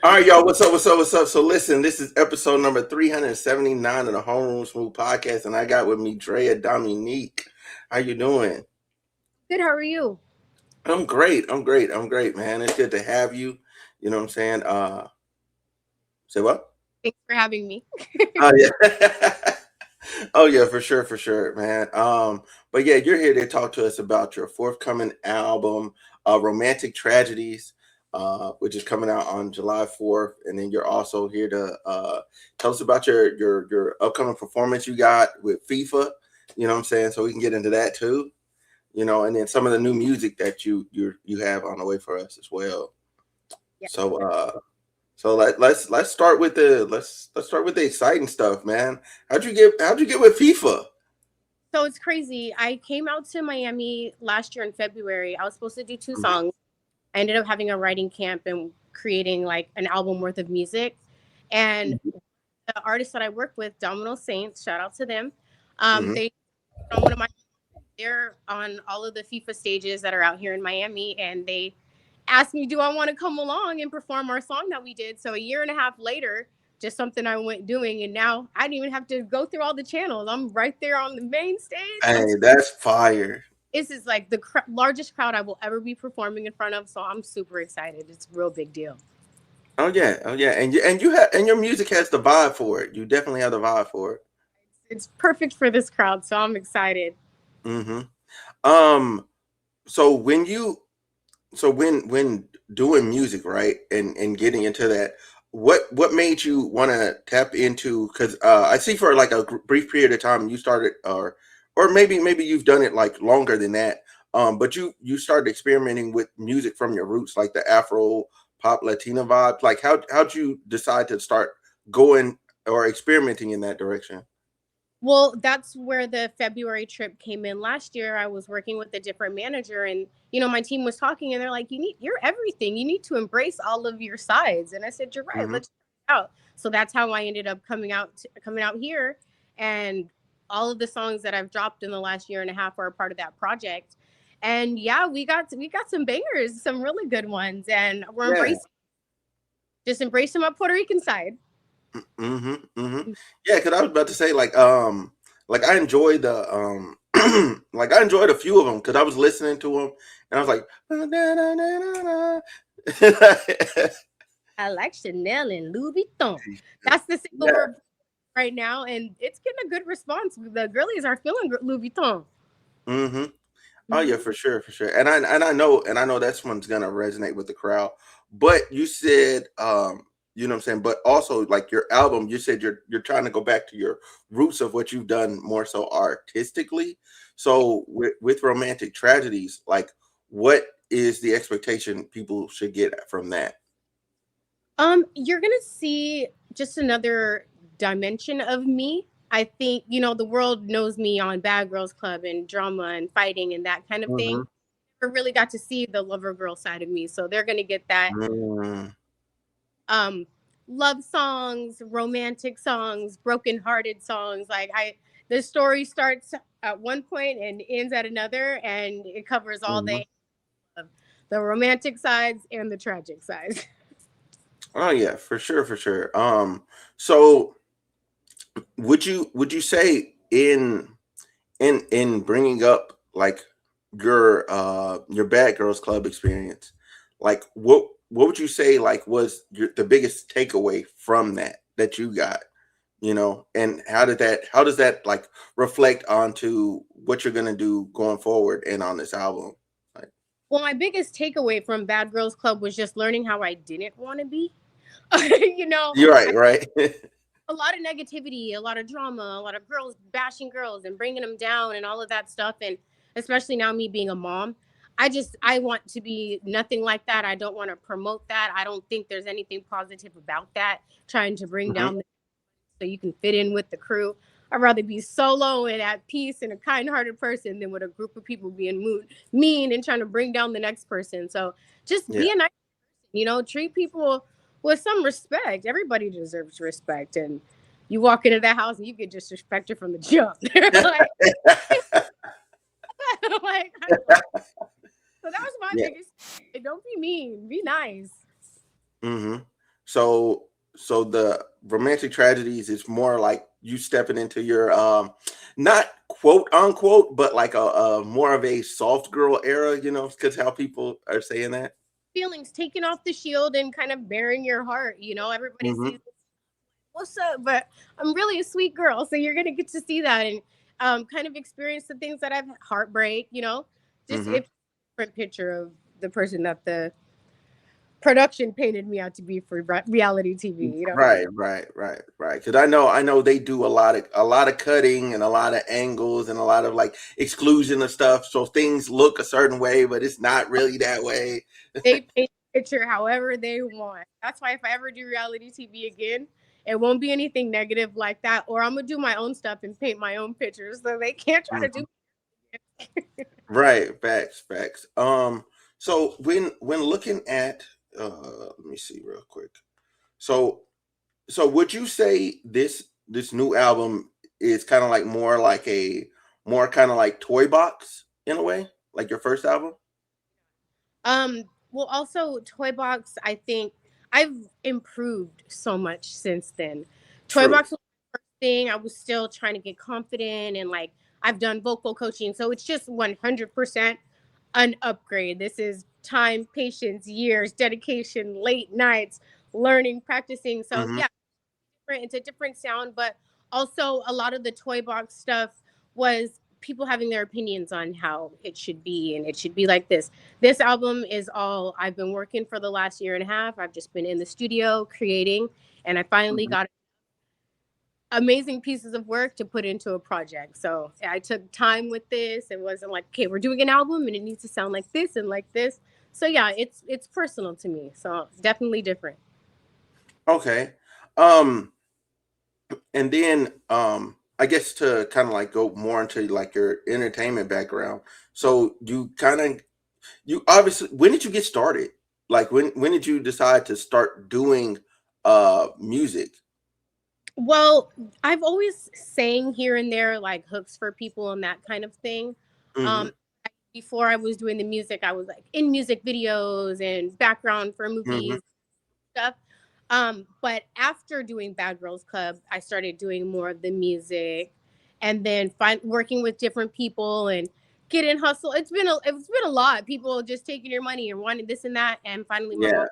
All right, y'all. What's up? What's up? What's up? So, listen, this is episode number 379 of the Homeroom Smooth Podcast, and I got with me Drea Dominique. How you doing? Good. How are you? I'm great. I'm great. I'm great, man. It's good to have you. You know what I'm saying? Say what? Thanks for having me. Oh yeah. Oh yeah, for sure, man. But yeah, you're here to talk to us about your forthcoming album, Romantic Tragedies, which is coming out on July 4th, and then you're also here to tell us about your upcoming performance you got with FIFA. You know what I'm saying? So we can get into that too. You know, and then some of the new music that you have on the way for us as well. Yeah. So let's start with the let's start with the exciting stuff, man. How'd you get with FIFA? So it's crazy. I came out to Miami last year in February. I was supposed to do two songs. I ended up having a writing camp and creating like an album worth of music. And the artist that I work with, Domino Saints, shout out to them. Mm-hmm. They on one of my they're on all of the FIFA stages that are out here in Miami, and they asked me, do I want to come along and perform our song that we did? So a year and a half later, just something I went doing, and now I didn't even have to go through all the channels. I'm right there on the main stage. Hey, that's fire. This is like the largest crowd I will ever be performing in front of, so I'm super excited. It's a real big deal. Oh yeah, and you have and your music has the vibe for it. You definitely have the vibe for it. It's perfect for this crowd, so I'm excited. Mm-hmm. Um. So when doing music, right, and getting into that, what made you want to tap into? Because I see for like a brief period of time you started, or maybe you've done it like longer than that. But you started experimenting with music from your roots, like the Afro pop Latina vibe. Like how'd you decide to start going or experimenting in that direction? Well, that's where the February trip came in. Last year, I was working with a different manager, and my team was talking, and they're like, you're everything. You need to embrace all of your sides." And I said, "You're right. Mm-hmm. Let's try it out." So that's how I ended up coming out here, and all of the songs that I've dropped in the last year and a half are a part of that project. And yeah, we got some bangers, some really good ones, and we're Yeah. embracing my Puerto Rican side. Mm-hmm. Mm-hmm. Yeah, because I was about to say like I enjoyed the like I enjoyed a few of them because I was listening to them and I was like I like Chanel and Louis Vuitton. That's the single yeah. we're right now, and it's getting a good response. The girlies are feeling Louis Vuitton. Mm-hmm. Oh yeah, Hmm. for sure. And I know that's one's gonna resonate with the crowd. But you said you know what I'm saying, but also like your album, you said you're trying to go back to your roots of what you've done more so artistically. So with romantic tragedies, like what is the expectation people should get from that? You're gonna see just another dimension of me. I think the world knows me on Bad Girls Club and drama and fighting and that kind of thing. Mm-hmm. Never really got to see the lover girl side of me, so they're gonna get that. Mm-hmm. Um, love songs, romantic songs, broken-hearted songs. The story starts at one point and ends at another, and it covers all the romantic sides and the tragic sides. Oh yeah, for sure. So would you say in bringing up like your Bad Girls Club experience, like what would you say like was the biggest takeaway from that you got, you know, and how does that like reflect onto what you're gonna do going forward and on this album? Like, Well, my biggest takeaway from Bad Girls Club was just learning how I didn't want to be. you know, you're right, right. a lot of negativity, a lot of drama, a lot of girls bashing girls and bringing them down and all of that stuff. And especially now, me being a mom, I want to be nothing like that. I don't want to promote that. I don't think there's anything positive about that. Trying to bring Hmm. down so you can fit in with the crew. I'd rather be solo and at peace and a kind-hearted person than with a group of people being mean and trying to bring down the next person. So just Yeah. be a nice, treat people with some respect. Everybody deserves respect, and you walk into that house and you get disrespected from the jump. They're like, like, so that was my Yeah. biggest. Don't be mean. Be nice. Hmm. So so the Romantic Tragedies is more like you stepping into your not quote unquote, but like a more of a soft girl era, you know, because how people are saying that. Feelings, taking off the shield and kind of bearing your heart. Everybody Hmm. sees what's up, but I'm really a sweet girl, so you're gonna get to see that and kind of experience the things that I've heartbreak. Just Hmm. a different picture of the person that the production painted me out to be for reality TV. Right. Because I know they do a lot of cutting and a lot of angles and a lot of like exclusion of stuff, so things look a certain way, but it's not really that way. They paint the picture however they want. That's why if I ever do reality TV again, it won't be anything negative like that, or I'm gonna do my own stuff and paint my own pictures, so they can't try to do. Mhm. Right, facts. So when looking at, let me see real quick. So so would you say this new album is kind of like more kind of like toy box in a way, like your first album? Well, also Toy Box, I think I've improved so much since then. Toy True. Box was the first thing. I was still trying to get confident and like I've done vocal coaching, so it's just 100% an upgrade. This is time, patience, years, dedication, late nights, learning, practicing. So Hmm. yeah, it's a different sound, but also a lot of the Toy Box stuff was people having their opinions on how it should be, and it should be like this album is all I've been working for the last year and a half. I've just been in the studio creating, and I finally Hmm. got amazing pieces of work to put into a project. So I took time with this. It wasn't like, okay, we're doing an album and it needs to sound like this and like this. So yeah, it's personal to me, so definitely different. Okay. Um, and then I guess to kind of like go more into like your entertainment background. So you obviously, when did you get started? Like when did you decide to start doing music? Well, I've always sang here and there like hooks for people and that kind of thing. Hmm. Um, Before I was doing the music, I was like in music videos and background for Hmm. movies stuff. But after doing Bad Girls Club, I started doing more of the music, and then working with different people and getting hustle. It's been a lot. People just taking your money and wanting this and that, and finally my Yeah. mom,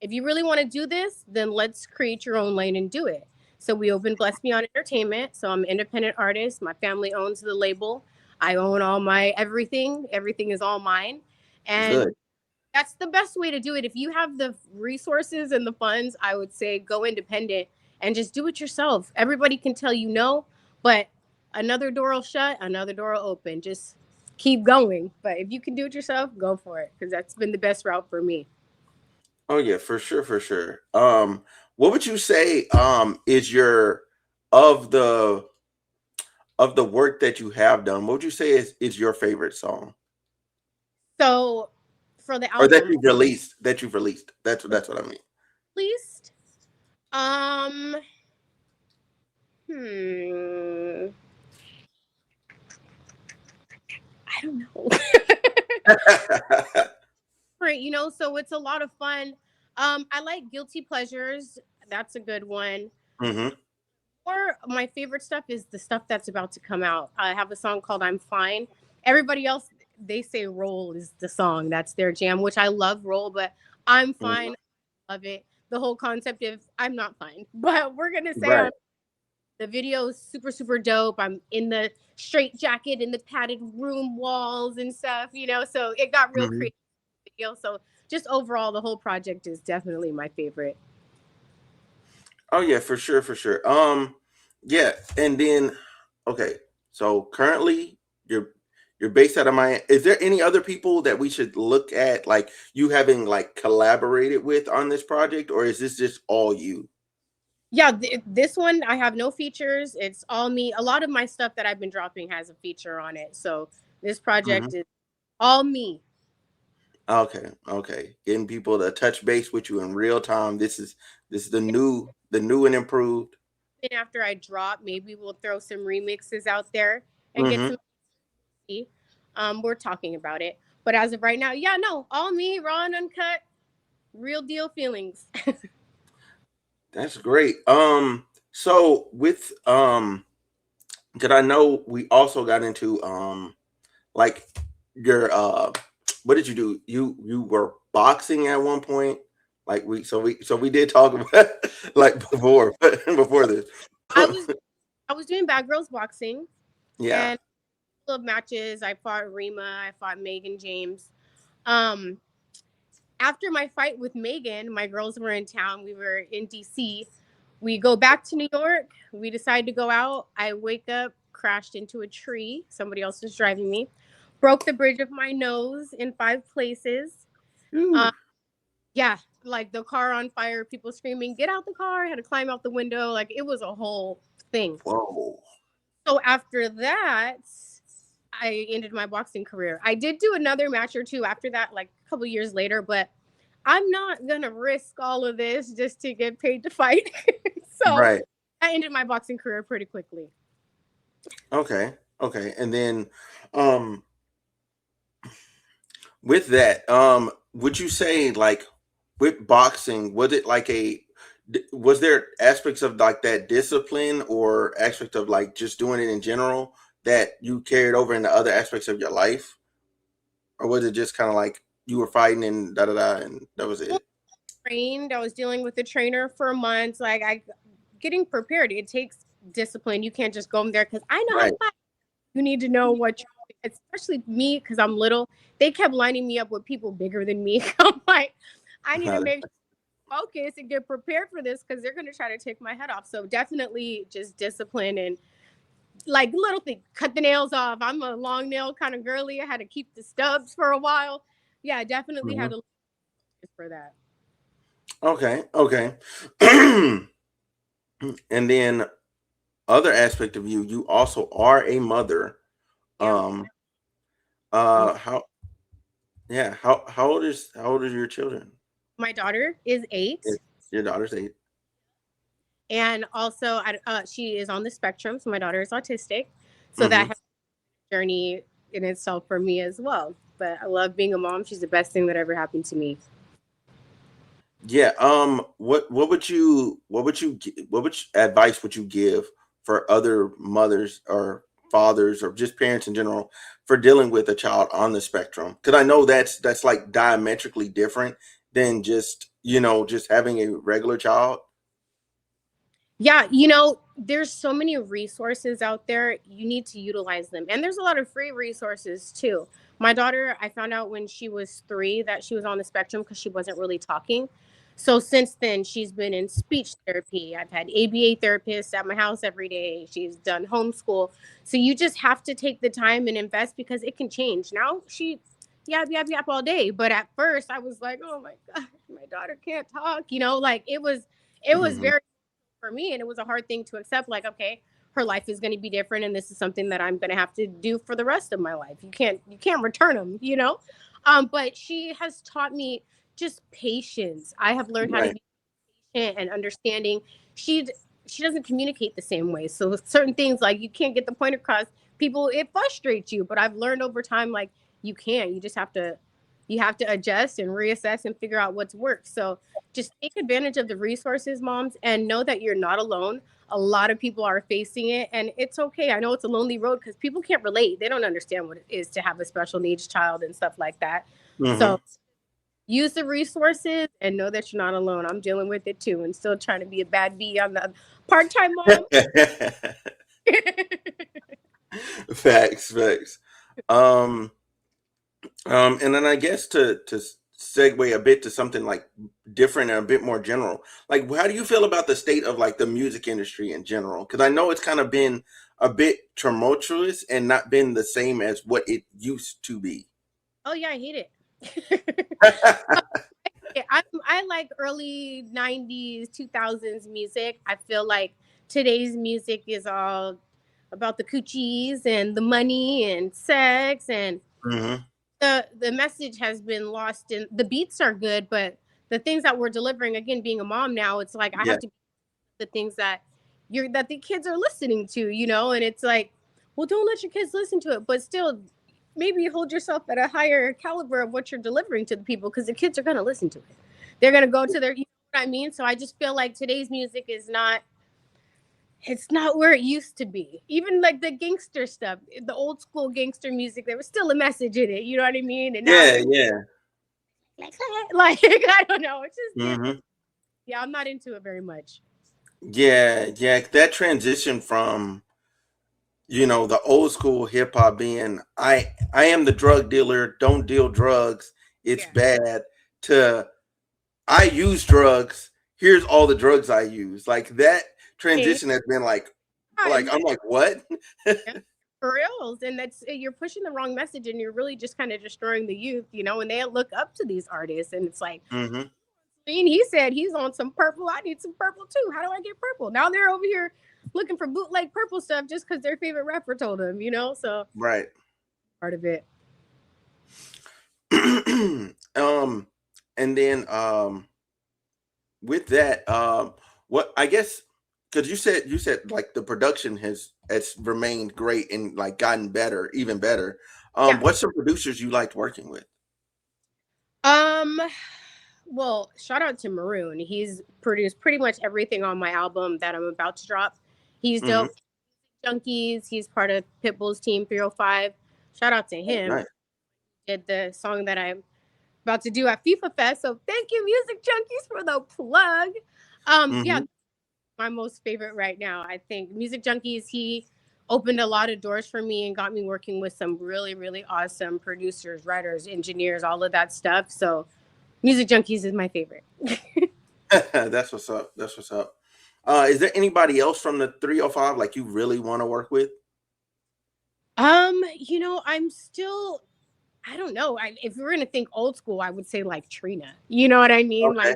if you really want to do this, then let's create your own lane and do it. So we opened Bless Beyond Entertainment. So I'm an independent artist. My family owns the label. I own all my everything. Everything is all mine. And Good. that's the best way to do it. If you have the resources and the funds, I would say go independent and just do it yourself. Everybody can tell you no, but another door will shut, another door will open. Just keep going. But if you can do it yourself, go for it because that's been the best route for me. Oh yeah, for sure. What would you say is your of the of the work that you have done? What would you say is your favorite song So for the or that album, you've released? That you've released. That's what I mean. least, um, hmm, I don't know. Right, so it's a lot of fun. I like guilty pleasures. That's a good one. Hmm. Or my favorite stuff is the stuff that's about to come out. I have a song called I'm Fine. Everybody else, they say Roll is the song. That's their jam, which I love Roll, but I'm Hmm. fine. Love it. The whole concept of I'm not fine, but we're going to say Right. the video is super, super dope. I'm in the straight jacket in the padded room walls and stuff. So it got real Hmm. creative video. So just overall, the whole project is definitely my favorite. Oh yeah, for sure. Yeah, and then okay. So currently you're based out of Miami. Is there any other people that we should look at, like you having like collaborated with on this project, or is this just all you? Yeah, this one I have no features. It's all me. A lot of my stuff that I've been dropping has a feature on it. So this Hmm. project is all me. Okay. Getting people to touch base with you in real time. This is the new and improved. And after I drop, maybe we'll throw some remixes out there and get Hmm. some. We're talking about it, but as of right now, yeah, no, all me, raw and uncut, real deal feelings. That's great. So with because I know we also got into like your what did you do? You were boxing at one point. Like we did talk about like before this. I was I was doing bad girls boxing Yeah. and club matches. I fought Rima, I fought Megan James. Um, After my fight with Megan, my girls were in town. We were in DC. We go back to New York. We decide to go out. I wake up, crashed into a tree. Somebody else was driving me. Broke the bridge of my nose in 5 places. Whew. Um, yeah, like the car on fire, people screaming, "Get out the car!" I had to climb out the window. Like it was a whole thing. Whoa. So after that, I ended my boxing career. I did do another match or two after that, like a couple years later, but I'm not gonna risk all of this just to get paid to fight. So Right. I ended my boxing career pretty quickly. Okay. Okay. And then um with that, would you say like with boxing, was it like was there aspects of like that discipline or aspect of like just doing it in general that you carried over into other aspects of your life? Or was it just kind of like you were fighting and da da da and that was Well, it? trained. I was dealing with a trainer for months. Like I getting prepared. It takes discipline. You can't just go in there because I know how to Right. fight. You need to know what you're, especially me because I'm little. They kept lining me up with people bigger than me. I'm like, I need to make focus and get prepared for this because they're going to try to take my head off. So definitely just discipline and like little things. Cut the nails off. I'm a long nail kind of girly. I had to keep the stubs for a while. Yeah, I definitely had Mhm. to look for that. Okay. Okay. And then other aspect of you, you also are a mother. Yeah. Um I'm a, how yeah, how old is your children? my daughter is Your 8. your daughter's 8. And also, she is on the spectrum. So my daughter is autistic. So that Mhm. has a journey in itself for me as well. But I love being a mom. She's the best thing that ever happened to me. Yeah. What would advice would you give for other mothers or fathers or just parents in general for dealing with a child on the spectrum? Because I know that's like diametrically different than just just having a regular child. Yeah, there's so many resources out there. You need to utilize them. And there's a lot of free resources too. My daughter, I found out when she was 3 that she was on the spectrum because she wasn't really talking. So since then, she's been in speech therapy. I've had ABA therapists at my house every day. She's done homeschool. So you just have to take the time and invest because it can change. Now she yap yap yap all day, but at first I was like, "Oh my god, my daughter can't talk." Like it was Hmm. very for me, and it was a hard thing to accept, like, okay, her life is going to be different and this is something that I'm going to have to do for the rest of my life. You can't return them. But she has taught me just patience. I have learned how to Right. be patient and understanding. She she doesn't communicate the same way, so certain things, like, you can't get the point across. People, it frustrates you, but I've learned over time, like, you just have to adjust and reassess and figure out what's worked. So just take advantage of the resources, moms, and know that you're not alone. A lot of people are facing it, and it's okay. I know it's a lonely road because people can't relate. They don't understand what it is to have a special needs child and stuff like that. Hmm. So use the resources and know that you're not alone. I'm dealing with it too and still trying to be a bad bee on the part-time mom. Facts, facts. Um, and then I guess to segue a bit to something like different and a bit more general, like how do you feel about the state of like the music industry in general? Because I know it's kind of been a bit tumultuous and not been the same as what it used to be. Oh yeah, I hate it. I like early 90s, 2000s music. I feel like today's music is all about the coochies and the money and sex, and Hmm. the message has been lost. And the beats are good, but the things that we're delivering, again, being a mom now, it's like I Yeah. have to the things that the kids are listening to, and it's like, well, don't let your kids listen to it, but still maybe hold yourself at a higher caliber of what you're delivering to the people, because the kids are going to listen to it. They're going to go to their I mean? So I just feel like today's music is not, it's not where it used to be. Even like the gangster stuff, the old school gangster music, there was still a message in it. You know what I mean? And now Yeah, it's yeah. like I don't know. It's just different. Hmm. Yeah, I'm not into it very much. Yeah, yeah. That transition from, the old school hip hop being I am the drug dealer, don't deal drugs, it's Yeah. bad, to I use drugs, here's all the drugs I use. Like that And, transition has been yeah, and I'm like, what? yeah, for reals. And that's, you're pushing the wrong message and you're really just kind of destroying the youth, and they look up to these artists and it's like, Hmm. and he said he's on some purple. I need some purple too. How do I get purple? Now they're over here looking for bootleg purple stuff just because their favorite rapper told them. So Right. part of it. um and then with that, what I guess, because you said like the production has remained great and like gotten better, even better. Yeah. What's some producers you liked working with? Um. Well, shout out to Maroon. He's produced pretty much everything on my album that I'm about to drop. He's Hmm. dope. Junkies. He's part of Pitbull's Team 305. Shout out to him. Nice. Did the song that I'm about to do at FIFA Fest. So thank you, Music Junkies, for the plug. Yeah, Hmm. my most favorite right now. I think Music Junkies, he opened a lot of doors for me and got me working with some really, really awesome producers, writers, engineers, all of that stuff. So Music Junkies is my favorite. That's what's up. That's what's up. Is there anybody else from the 305 like you really want to work with? I'm still, I don't know. If we're gonna think old school, I would say like Trina. You know what I mean? Okay. Like,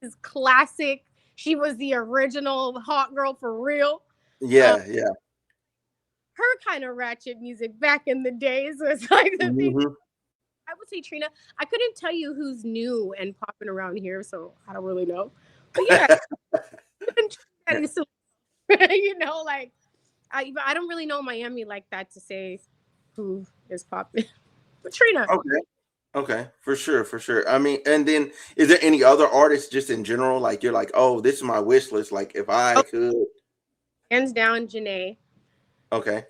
is classic. She was the original hot girl for real. Um, Yeah, yeah. her kind of ratchet music back in the days was like the thing. Hmm. I would say Trina. I couldn't tell you who's new and popping around here, so I don't really know. But yeah, even Trinidad is still, like I don't really know Miami like that to say who is popping. But Trina, Okay. Okay, for sure, for sure. I mean, and then is there any other artists just in general? Like you're like, oh, this is my wish list. Like if I oh, could, hands down, Janae. okay,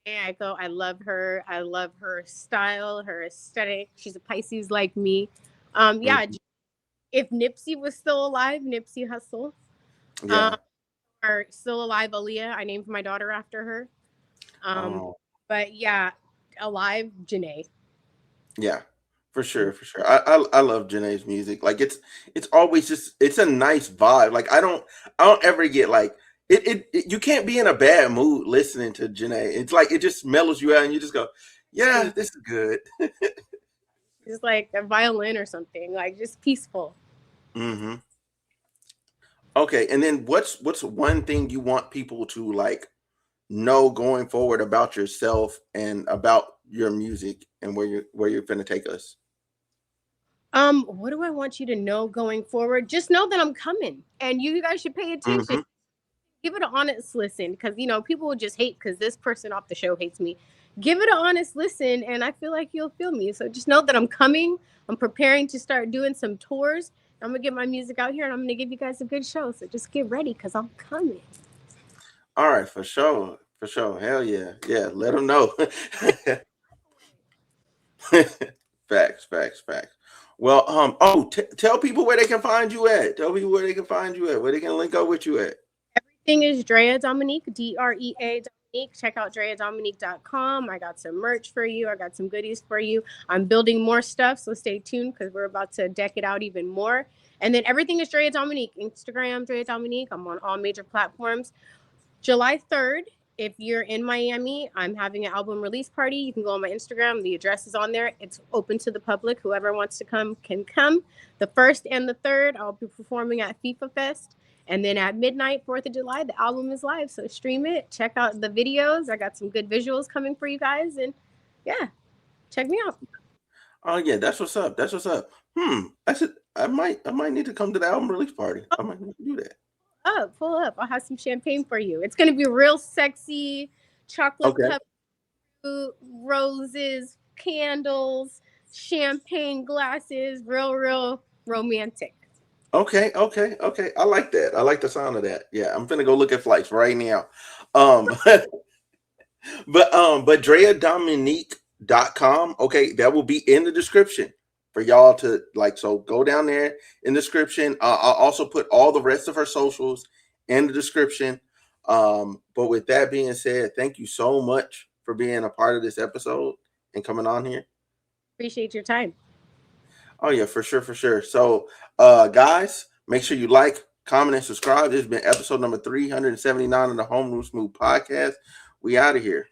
Yeah, I go. I love her. I love her style, her aesthetic. She's a Pisces like me. Yeah. mhm, If Nipsey was still alive, Nipsey Hussle. Um, yeah, or still alive, Aaliyah. I named my daughter after her. Um, oh, but yeah, alive, Janae. yeah, for sure, for sure. I love Janae's music. Like it's always just it's a nice vibe. Like I don't ever get like you can't be in a bad mood listening to Janae. It's like it just mellows you out, and you just go, yeah, this is good. Just like a violin or something, like just peaceful. Hmm. Okay, and then what's one thing you want people to like know going forward about yourself and about your music and where you're gonna take us? What do I want you to know going forward? Just know that I'm coming, and you guys should pay attention. Hmm. Give it an honest listen, because people will just hate because this person off the show hates me. Give it an honest listen, and I feel like you'll feel me. So just know that I'm coming. I'm preparing to start doing some tours. I'm gonna get my music out here, and I'm gonna give you guys a good show. So just get ready, because I'm coming. All right, for sure, for sure. Hell yeah, yeah. Let them know. Facts, facts, facts. Well, oh, tell people where they can find you at. Tell people where they can find you at. Where they can link up with you at. Everything is Drea Dominique, Drea Dominique. Check out DreaDominique.com. I got some merch for you. I got some goodies for you. I'm building more stuff, so stay tuned because we're about to deck it out even more. And then everything is Drea Dominique. Instagram, Drea Dominique. I'm on all major platforms. July 3rd, if you're in Miami, I'm having an album release party. You can go on my Instagram. The address is on there. It's open to the public. Whoever wants to come can come. The 1st and the 3rd, I'll be performing at FIFA Fest. And then at midnight, 4th of July, the album is live. So stream it. Check out the videos. I got some good visuals coming for you guys. And yeah, check me out. Oh yeah, that's what's up. That's what's up. I said I might need to come to the album release party. I might need to do that. Pull up. I'll have some champagne for you. It's going to be real sexy, chocolate Okay. cup, roses, candles, champagne glasses, real, real romantic. Okay. I like that. I like the sound of that. Yeah, I'm finna go look at flights right now. Um, but DreaDominique.com, okay, that will be in the description for y'all to like. So go down there in the description. I'll also put all the rest of her socials in the description. But with that being said, thank you so much for being a part of this episode and coming on here. Appreciate your time. Oh yeah, for sure, for sure. So guys, make sure you like, comment, and subscribe. This has been episode number 379 of the Homeroom Smooth podcast. We out of here.